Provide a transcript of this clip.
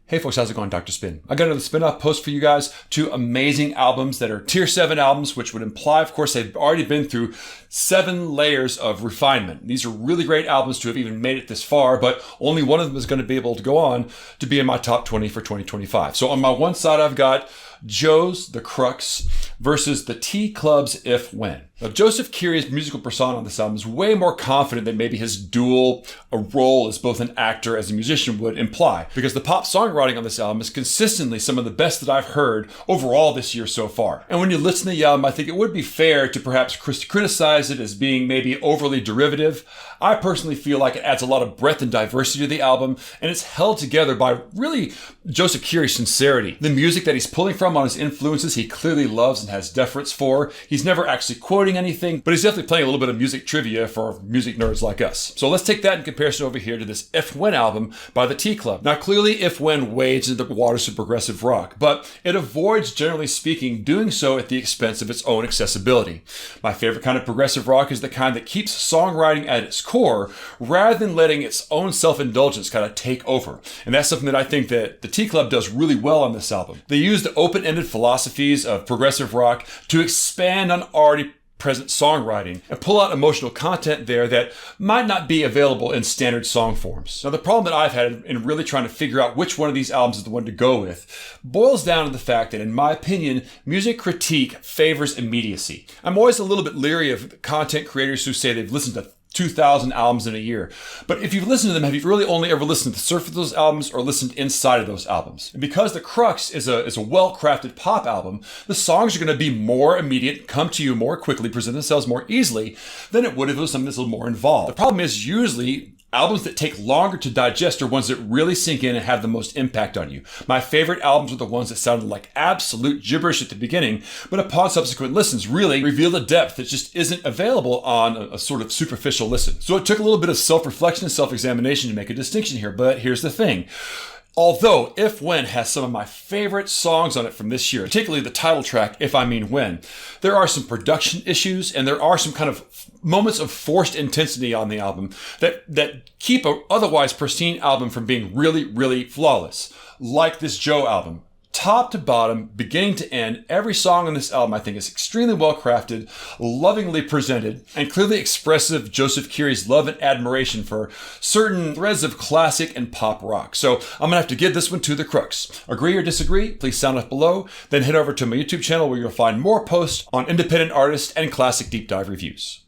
Hey folks, how's it going? Dr. Spin. I got another spin-off post for you guys. 2 amazing albums that are tier 7 albums, which would imply, of course, they've already been through 7 layers of refinement. These are really great albums to have even made it this far, but only one of them is going to be able to go on to be in my top 20 for 2025. So on my one side, I've got Joe's The Crux versus the T Club's If When. Now, Joseph Keary's musical persona on this album is way more confident than maybe his dual role as both an actor as a musician would imply, because the pop songwriting on this album is consistently some of the best that I've heard overall this year so far. And when you listen to the album, I think it would be fair to perhaps criticize it as being maybe overly derivative. I personally feel like it adds a lot of breadth and diversity to the album, and it's held together by really Joseph Keary's sincerity. The music that he's pulling from on his influences he clearly loves and has deference for. He's never actually quoting anything, but he's definitely playing a little bit of music trivia for music nerds like us. So let's take that in comparison over here to this If When album by the T Club. Now clearly If When wades into the waters of progressive rock, but it avoids, generally speaking, doing so at the expense of its own accessibility. My favorite kind of progressive rock is the kind that keeps songwriting at its core rather than letting its own self-indulgence kind of take over. And that's something that I think that the T Club does really well on this album. They use the open-ended philosophies of progressive rock to expand on already present songwriting and pull out emotional content there that might not be available in standard song forms. Now, the problem that I've had in really trying to figure out which one of these albums is the one to go with boils down to the fact that, in my opinion, music critique favors immediacy. I'm always a little bit leery of content creators who say they've listened to 2,000 albums in a year. But if you've listened to them, have you really only ever listened to the surface of those albums or listened inside of those albums? And because The Crux is a well-crafted pop album, the songs are going to be more immediate, come to you more quickly, present themselves more easily than it would if it was something that's a little more involved. The problem is usually albums that take longer to digest are ones that really sink in and have the most impact on you. My favorite albums are the ones that sounded like absolute gibberish at the beginning, but upon subsequent listens really reveal a depth that just isn't available on a sort of superficial listen. So it took a little bit of self-reflection and self-examination to make a distinction here, but here's the thing. Although If When has some of my favorite songs on it from this year, particularly the title track, If I Mean When, there are some production issues and there are some kind of moments of forced intensity on the album that keep an otherwise pristine album from being really, really flawless. Like this Joe album. Top to bottom, beginning to end, every song on this album I think is extremely well crafted, lovingly presented, and clearly expressive of Joseph Keary's love and admiration for certain threads of classic and pop rock. So I'm gonna have to give this one to The Crux. Agree or disagree? Please sound off below. Then head over to my YouTube channel where you'll find more posts on independent artists and classic deep dive reviews.